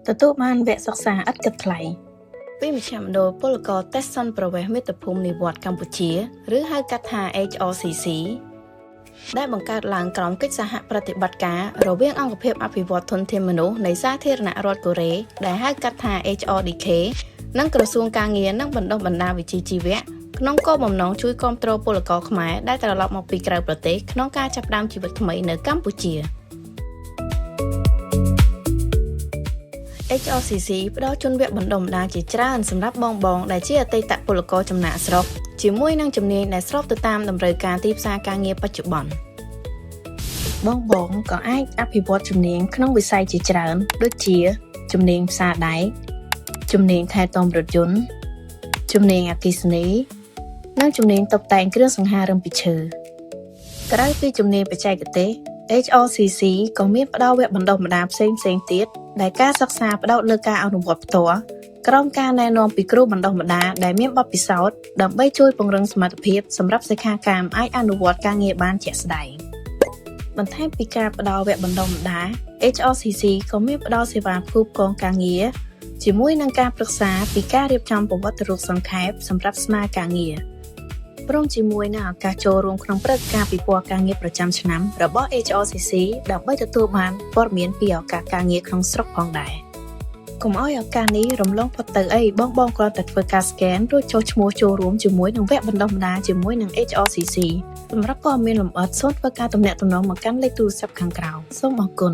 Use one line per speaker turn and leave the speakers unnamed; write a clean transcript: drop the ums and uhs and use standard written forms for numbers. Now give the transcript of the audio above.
ទទួលបានវគ្គសិក្សាឥតគិតថ្លៃពីមជ្ឈមណ្ឌលពលករតេស្តសន្តិប្រវេសន៍មាតុភូមិនិវត្តន៍កម្ពុជាឬហៅកាត់ថា HRCC ដែលបង្កើតឡើងក្រោមកិច្ចសហប្រតិបត្តិការរវាងអង្គភាពអភិវឌ្ឍធនធានមនុស្សនៃសាធារណរដ្ឋកូរ៉េដែលហៅកាត់ថា HRDK និងក្រសួងការងារនិងបណ្ដុះបណ្ដាលវិជ្ជាជីវៈក្នុងគោលបំណងជួយគាំទ្រពលករខ្មែរដែលត្រឡប់មកពីក្រៅប្រទេសក្នុងការចាប់ផ្ដើមជីវិតថ្មីនៅកម្ពុជា HRCC ផ្ដល់ជូនវគ្គបណ្ដុះបណ្ដាលជាច្រើនសម្រាប់បងៗដែលជាអតីតពលករចំណាក់ស្រុកជាមួយនឹងជំនាញដែលស្របទៅតាមតម្រូវការទីផ្សារការងារបច្ចុប្បន្ន បងៗក៏អាចអភិវឌ្ឍជំនាញក្នុងវិស័យជាច្រើនដូចជាជំនាញផ្សារដែកជំនាញថែទាំរថយន្តជំនាញអគ្គិសនីនិងជំនាញតុបតែងគ្រឿងសង្ហារឹមពីឈើក្រៅពីជំនាញបច្ចេកទេស HRCC ក៏មានផ្ដល់វគ្គបណ្ដុះបណ្ដាលផ្សេងៗទៀតដែលការសិក្សាផ្ដោតលើការអនុវត្តផ្ទាល់ក្រោមការណែនាំពីគ្រូបណ្ដុះបណ្ដាលដែលមានបទពិសោធន៍ដើម្បីជួយពង្រឹងសមត្ថភាពសម្រាប់សិក្ខាកាមអាចអនុវត្តការងារបានជាក់ស្ដែងបន្ថែមពីការផ្ដល់វគ្គបណ្ដុះបណ្ដាល HRCC ក៏មានផ្ដល់សេវាផ្គូផ្គងការងារជាមួយនឹងការប្រឹក្សាពីការរៀបចំប្រវត្តិរូបសង្ខេបសម្រាប់ស្នើការងារព្រមជាមួយនឹងឱកាសចូលរួមក្នុងព្រឹត្តិការណ៍ពិព័រណ៍ការងារប្រចាំឆ្នាំរបស់ HRCC ដើម្បីទទួលបានព័ត៌មានពីឱកាសការងារក្នុងស្រុកផងដែរកុំឲ្យឱកាសនេះរំលងផុតទៅអីបងគ្រាន់តែធ្វើការ scan រួចចុះឈ្មោះចូលរួមជាមួយនឹងវគ្គបណ្ដុះបណ្ដាលជាមួយនឹង HRCC សម្រាប់ព័ត៌មានលម្អិតសូមធ្វើការទំនាក់ទំនងមកកាន់លេខទូរស័ព្ទខាងក្រោមសូមអរគុណ